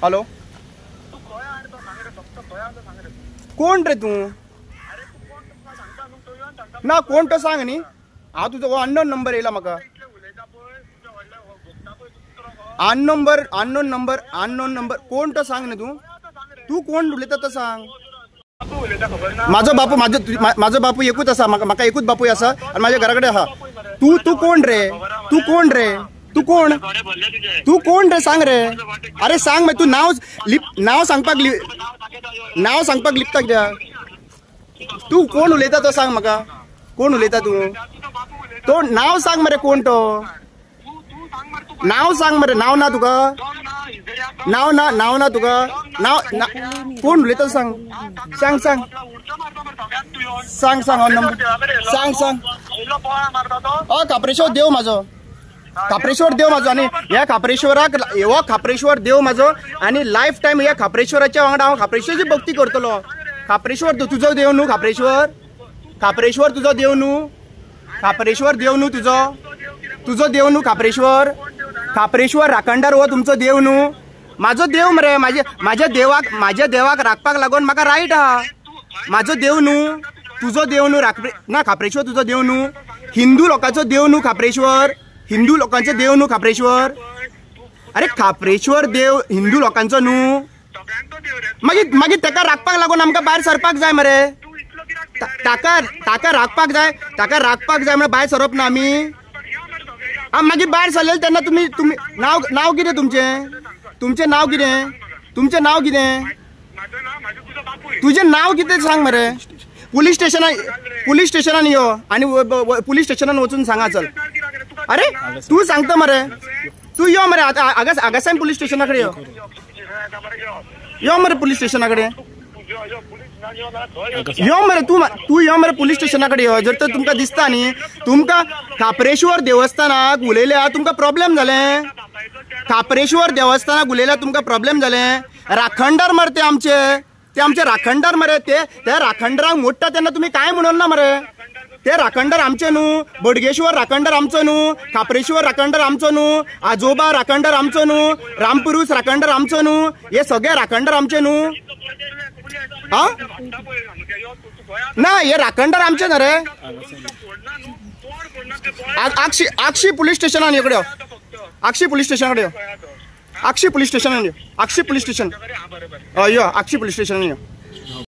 hello कोण रे तू ना कोण तो सांग न्ही हांव तुजो अननोन नंबर येयला म्हाका अननोन नंबर कोण तो सांग न्ही तू कोण उलयता तो सांग माझो बापू एकूच आसा म्हाका एकूच बापूय आसा आनी म्हाज्या घरा कडेन आहा तू कोण रे तू कोण रे सांग रे अरे सांग मागीर तू नाव सांगपाक लिपता कित्याक तू कोण उलयता तो सांग म्हाका कोण उलयता तू तो नाव सांग मरे कोण तो नाव सांग मरे नाव ना तुका नाव ना तुका नाव कोण उलयता सांग सांग सांग काप्रेश्वर देव म्हाजो आनी ह्या खापरेश्वराक हो खापरेश्वर देव म्हाजो आनी लायफ टायम ह्या खापरेश्वराच्या वांगडा हांव खापरेश्वराची भक्ती करतलो खापरेश्वर तुजो देव न्हू खापरेश्वर तुजो देव न्हू खापरेश्वर देव न्हू तुजो देव न्हू खापरेश्वर राखणदार हो तुमचो देव न्हू म्हाजो देव मरे म्हाज्या देवाक राखपाक लागून म्हाका रायट आहा म्हाजो देव न्हू तुजो देव न्हू ना खापरेश्वर तुजो देव न्हू हिंदू लोकांचो देव न्हू खापरेश्वर हिंदू लोकांचो देव न्हू खापरेश्वर अरे खापरेश्वर देव हिंदू लोकांचो न्हू मागीर ताका राखपाक लागून आमकां भायर सरपाक जाय मरे ताका राखपाक जाय म्हणून भायर सरप ना आमी मागीर भायर सरले तेन्ना तुमी नाव कितें तुमचें नाव कितें तुजें नाव कितें सांग मरे पुलीस स्टेशनान यो आनी पुलीस स्टेशनान वचून सांगा चल अरे तू सांगता मरे तू यो मरे आगासान पुलीस स्टेशना कडेन यो मरे पुलीस स्टेशना कडेन यो मरे तू यो मरे पुलीस स्टेशना कडेन यो जर तर तुमकां दिसता न्ही तुमकां खापरेश्वर देवस्थानाक उलयल्यार तुमकां प्रॉब्लेम जालें खापरेश्वर देवस्थानाक उलयल्यार तुमकां प्रॉब्लेम जालें राखणदार मरे ते आमचे राखणदार मरे ते राखणदारांक मोडटा तेन्ना तुमी कांय म्हणून ना मरे ते राखणदार आमचे न्हू बोडगेश्वर राखणदार आमचो न्हू खापरेश्वर राखणदार आमचो न्हू आजोबा राखणदार आमचो न्हू रामपुरूष राखणदार आमचो न्हू हे सगळे राखणदार आमचे न्हू हा ना हे राखणदार आमचे न्हू रे आक्षी पुलीस स्टेशनान यो कडेन आक्षी पुलीस स्टेशना कडेन आक्षी पुलीस स्टेशनान यो आक्षी पुलीस स्टेशन यो आक्षी पुलीस स्टेशनान यो